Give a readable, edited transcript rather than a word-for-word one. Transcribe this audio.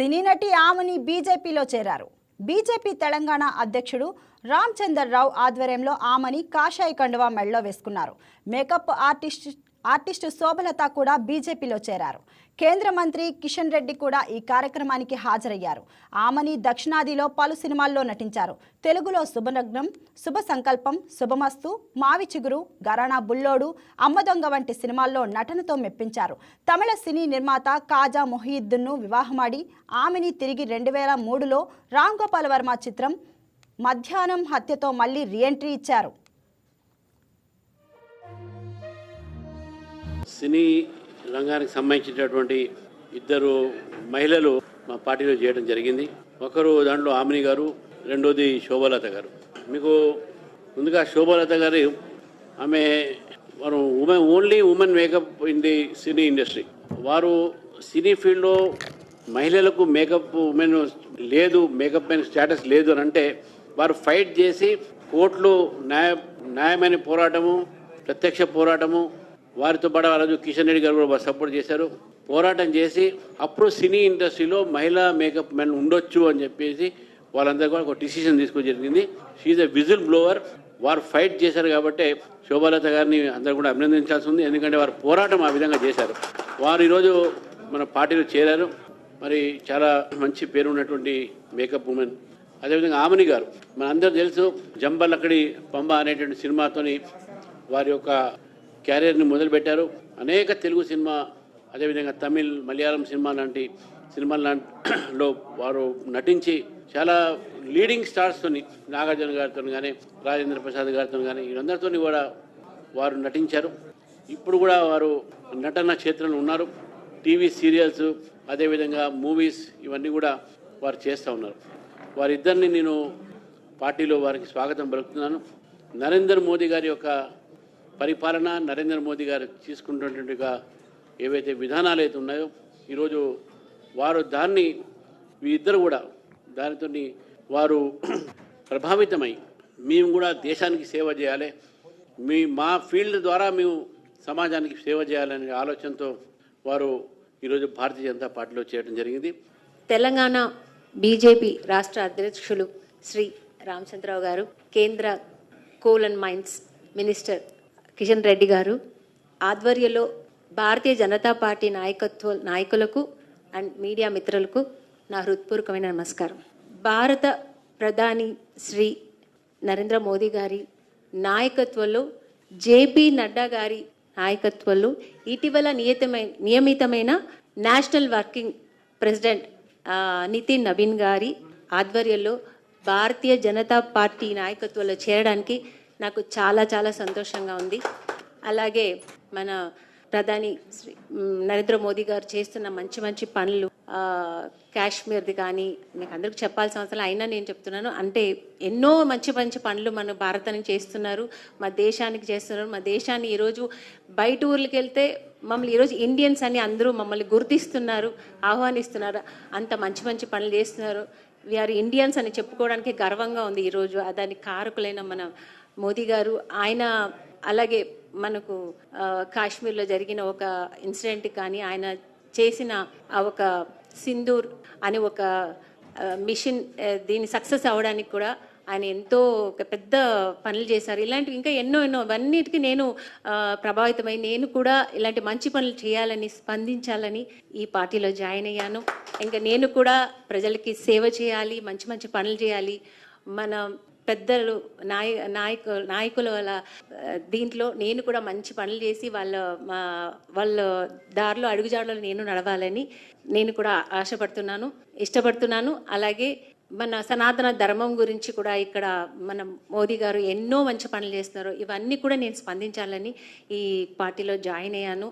సినీ నటి ఆమని బీజేపీలో చేరారు. బీజేపీ తెలంగాణ అధ్యక్షుడు రామచందర్ రావు ఆధ్వర్యంలో ఆమని కాషాయ కండువా మెడలో వేసుకున్నారు. మేకప్ ఆర్టిస్టు శోభలత కూడా బీజేపీలో చేరారు. కేంద్ర మంత్రి కిషన్ రెడ్డి కూడా ఈ కార్యక్రమానికి హాజరయ్యారు. ఆమని దక్షిణాదిలో పలు సినిమాల్లో నటించారు. తెలుగులో శుభనగ్నం, శుభ సంకల్పం, శుభమస్తు, మావి చిగురు, గరానా బుల్లోడు, అమ్మదొంగ వంటి సినిమాల్లో నటనతో మెప్పించారు. తమిళ సినీ నిర్మాత కాజా మొహియుద్దీన్ను వివాహమాడి ఆమెని తిరిగి 2003లో రామ్ గోపాల్ వర్మ చిత్రం మధ్యాహ్నం హత్యతో మళ్లీ రీఎంట్రీ ఇచ్చారు. సినీ రంగానికి సంబంధించినటువంటి ఇద్దరు మహిళలు మా పార్టీలో చేయడం జరిగింది. ఒకరు దాంట్లో ఆమిని గారు, రెండోది శోభలత గారు. మీకు ముందుగా శోభలత గారు ఆమె only women makeup in the cine industry. వారు సినీ ఫీల్డ్లో మహిళలకు మేకప్ ఉమెన్ లేదు, మేకప్ మెన్ స్టేటస్ లేదు అని అంటే వారు ఫైట్ చేసి కోర్టులో న్యాయమైన పోరాటము, ప్రత్యక్ష పోరాటము, వారితో పాటు ఆ రోజు కిషన్ రెడ్డి గారు కూడా సపోర్ట్ చేశారు. పోరాటం చేసి అప్పుడు సినీ ఇండస్ట్రీలో మహిళా మేకప్ మెన్ ఉండొచ్చు అని చెప్పేసి వాళ్ళందరూ కూడా ఒక డిసిషన్ తీసుకోవడం జరిగింది. She a whistle blower. వారు ఫైట్ చేశారు కాబట్టి శోభలత గారిని అందరూ కూడా అభినందించాల్సి ఉంది. ఎందుకంటే వారు పోరాటం ఆ విధంగా చేశారు. వారు ఈరోజు మన పార్టీలో చేరారు. మరి చాలా మంచి పేరు ఉన్నటువంటి మేకప్ ఉమెన్. అదేవిధంగా ఆమని గారు మనందరూ తెలుసు, జంబలక్కడి పంబ అనేటువంటి సినిమాతోని వారి యొక్క క్యారియర్ని మొదలుపెట్టారు. అనేక తెలుగు సినిమా, అదేవిధంగా తమిళ్, మలయాళం సినిమా లాంటి సినిమాల్లో వారు నటించి చాలా లీడింగ్ స్టార్స్తోని, నాగార్జున గారితో కానీ, రాజేంద్ర ప్రసాద్ గారితో కానీ, వీళ్ళందరితో కూడా వారు నటించారు. ఇప్పుడు కూడా వారు నటన క్షేత్రంలో ఉన్నారు. టీవీ సీరియల్స్, అదేవిధంగా మూవీస్, ఇవన్నీ కూడా వారు చేస్తూ ఉన్నారు. వారిద్దరిని నేను పార్టీలో వారికి స్వాగతం పలుకుతున్నాను. నరేంద్ర మోదీ గారి యొక్క పరిపాలన, నరేంద్ర మోదీ గారు తీసుకుంటున్నట్టుగా ఏవైతే విధానాలు అయితే ఉన్నాయో ఈరోజు వారు దాన్ని ఇద్దరు కూడా దానితో వారు ప్రభావితమై మేము కూడా దేశానికి సేవ చేయాలి, మా ఫీల్డ్ ద్వారా మేము సమాజానికి సేవ చేయాలనే ఆలోచనతో వారు ఈరోజు భారతీయ జనతా పార్టీలో చేయడం జరిగింది. తెలంగాణ బీజేపీ రాష్ట్ర అధ్యక్షులు శ్రీ రామచంద్రరావు గారు, కేంద్ర coal and mines minister Kishan Reddy గారు ఆధ్వర్యంలో భారతీయ జనతా పార్టీ నాయకులకు అండ్ మీడియా మిత్రులకు నా హృత్పూర్వకమైన నమస్కారం. భారత ప్రధాని శ్రీ నరేంద్ర మోదీ గారి నాయకత్వంలో, జేపీ నడ్డా గారి నాయకత్వంలో ఇటీవల నియమితమైన నేషనల్ వర్కింగ్ ప్రెసిడెంట్ నితిన్ నవీన్ గారి ఆధ్వర్యంలో భారతీయ జనతా పార్టీ నాయకత్వంలో చేరడానికి నాకు చాలా చాలా సంతోషంగా ఉంది. అలాగే మన ప్రధాని శ్రీ నరేంద్ర మోదీ గారు చేస్తున్న మంచి మంచి పనులు, కాశ్మీర్ది కానీ మీకు అందరికి చెప్పాల్సిన అవసరం అయినా నేను చెప్తున్నాను. అంటే ఎన్నో మంచి మంచి పనులు మన భారతానికి చేస్తున్నారు, మా దేశానికి చేస్తున్నారు. మా దేశాన్ని ఈరోజు బయట ఊర్లకి వెళ్తే మమ్మల్ని ఈరోజు ఇండియన్స్ అని అందరూ మమ్మల్ని గుర్తిస్తున్నారు, ఆహ్వానిస్తున్నారు. అంత మంచి మంచి పనులు చేస్తున్నారు. వీఆర్ ఇండియన్స్ అని చెప్పుకోవడానికి గర్వంగా ఉంది ఈరోజు. దానికి కారకులైన మన మోదీ గారు, ఆయన అలాగే మనకు కాశ్మీర్లో జరిగిన ఒక ఇన్సిడెంట్ కానీ, ఆయన చేసిన ఒక సింధూర్ అనే ఒక మిషన్ దీన్ని సక్సెస్ అవ్వడానికి కూడా ఆయన ఎంతో ఒక పెద్ద పనులు చేశారు. ఇలాంటివి ఇంకా ఎన్నో అవన్నిటికీ నేను ప్రభావితమై నేను కూడా ఇలాంటి మంచి పనులు చేయాలని, స్పందించాలని ఈ పార్టీలో జాయిన్ అయ్యాను. ఇంకా నేను కూడా ప్రజలకి సేవ చేయాలి, మంచి మంచి పనులు చేయాలి. మన పెద్దలు నాయకుల వల్ల దీంట్లో నేను కూడా మంచి పనులు చేసి వాళ్ళ దారిలో అడుగుజాడలో నేను నడవాలని నేను కూడా ఆశపడుతున్నాను, ఇష్టపడుతున్నాను. అలాగే మన సనాతన ధర్మం గురించి కూడా ఇక్కడ మన మోదీ గారు ఎన్నో మంచి పనులు చేస్తున్నారు. ఇవన్నీ కూడా నేను స్పందించాలని ఈ పార్టీలో జాయిన్ అయ్యాను.